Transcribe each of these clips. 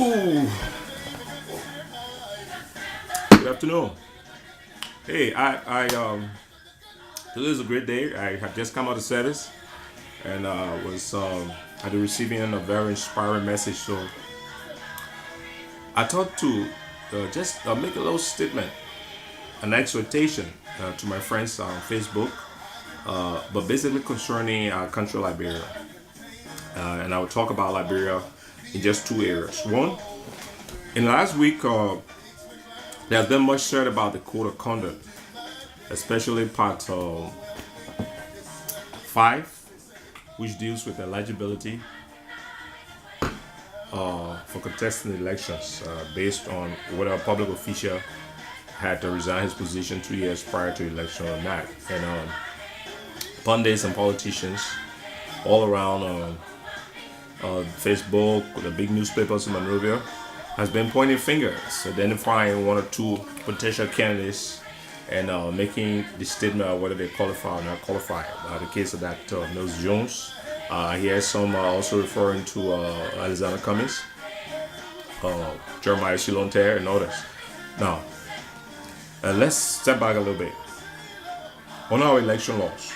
Ooh, good afternoon. Hey, today is a great day. I have just come out of service and was had receiving a very inspiring message. So I thought to just make a little statement, an exhortation to my friends on Facebook, but basically concerning our country, Liberia. And I will talk about Liberia in just two areas. One, in the last week, there has been much said about the code of conduct, especially part 5, which deals with eligibility for contesting elections based on whether a public official had to resign his position 2 years prior to election or not. And pundits and politicians all around Facebook, the big newspapers in Monrovia, has been pointing fingers, identifying one or two potential candidates and making the statement of whether they qualify or not qualify. The case of that Mills Jones. Here some also referring to Alexander Cummings, Jeremiah Shilonter, and others. Now, let's step back a little bit. On our election laws,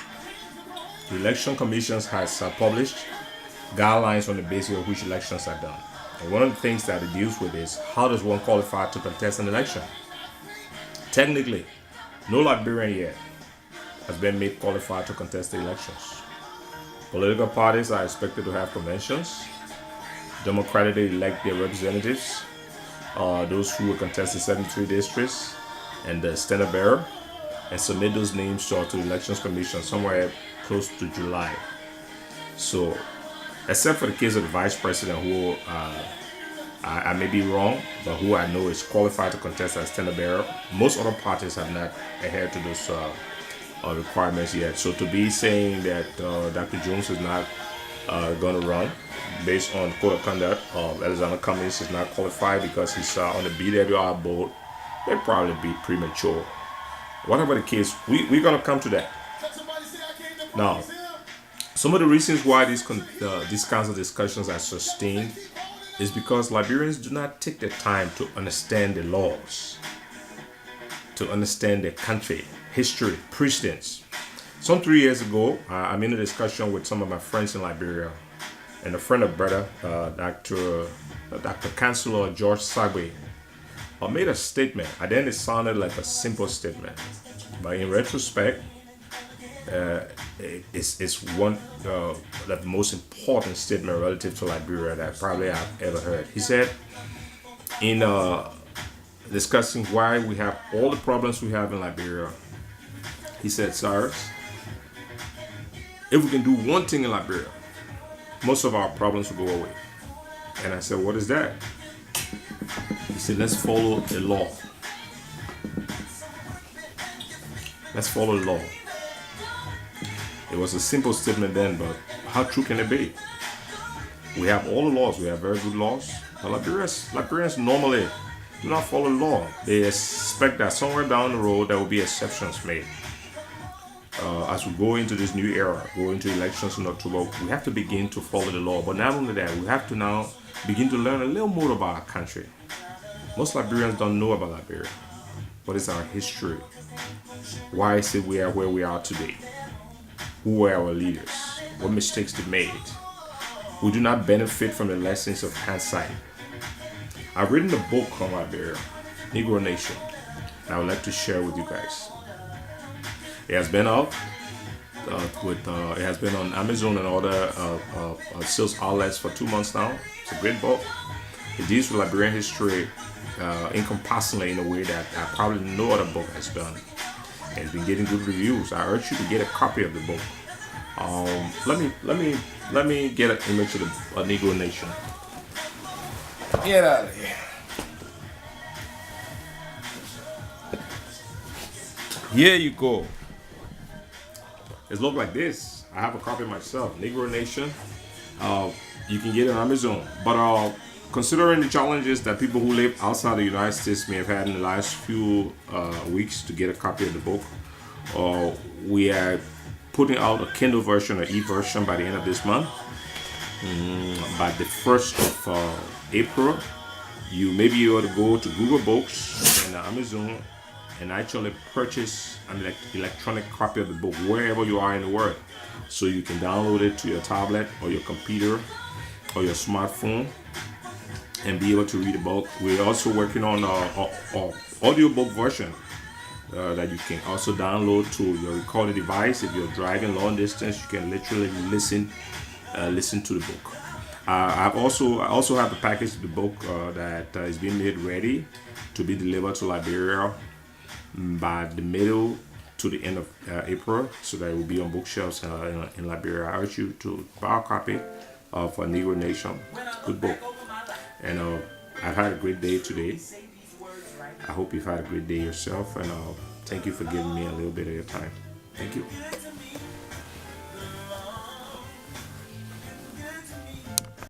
the election commissions has published guidelines on the basis of which elections are done. And one of the things that it deals with is how does one qualify to contest an election? Technically, no Liberian yet has been made qualified to contest the elections. Political parties are expected to have conventions, democratically elect their representatives, those who will contest the 73 districts, and the standard bearer, and submit those names to the Elections Commission somewhere close to July. So, except for the case of the vice president, who I may be wrong, but who I know is qualified to contest as standard bearer, most other parties have not adhered to those requirements yet. So to be saying that Dr. Jones is not going to run based on code of conduct, Alexander Cummings is not qualified because he's on the BWR board, it'd probably be premature. Whatever the case, we're going to come to that. Now, some of the reasons why these kinds of discussions are sustained is because Liberians do not take the time to understand the laws, to understand the country, history, precedents. Some 3 years ago, I'm in a discussion with some of my friends in Liberia, and a friend of brother, Dr. Chancellor George Sagwe, made a statement. And then it sounded like a simple statement, but in retrospect, it's one of the most important statement relative to Liberia that probably I've ever heard. He said, in discussing why we have all the problems we have in Liberia, he said, Cyrus, if we can do one thing in Liberia, most of our problems will go away. And I said, what is that? He said, let's follow the law. Let's follow the law. It was a simple statement then, but how true can it be? We have all the laws. We have very good laws. But Liberians normally do not follow the law. They expect that somewhere down the road there will be exceptions made. As we go into this new era, go into elections in October, we have to begin to follow the law. But not only that, we have to now begin to learn a little more about our country. Most Liberians don't know about Liberia. What is our history? Why is it we are where we are today? Who were our leaders? What mistakes they made? We do not benefit from the lessons of hindsight. I've written a book on Liberia, NEGRO Nation, and I would like to share with you guys. It has been out it has been on Amazon and other sales outlets for 2 months now. It's a great book. It deals with Liberian history encompassingly in a way that probably no other book has done. And it's been getting good reviews. I urge you to get a copy of the book. Let me get an image of the Negro Nation. Get out of here. Here you go. It looks like this. I have a copy myself. Negro Nation. You can get it on Amazon. But considering the challenges that people who live outside the United States may have had in the last few weeks to get a copy of the book, we are putting out a Kindle version or e-version by the end of this month. By the 1st of April, You may be able to go to Google Books and Amazon and actually purchase an electronic copy of the book wherever you are in the world, so you can download it to your tablet or your computer or your smartphone and be able to read the book. We're also working on a audiobook version that you can also download to your recorded device. If you're driving long distance, you can literally listen to the book. I also have a package of the book that is being made ready to be delivered to Liberia by the middle to the end of April, so that it will be on bookshelves in Liberia. I urge you to buy a copy of Negro Nation. Good book. And I've had a great day today. I hope you've had a great day yourself, and thank you for giving me a little bit of your time. Thank you.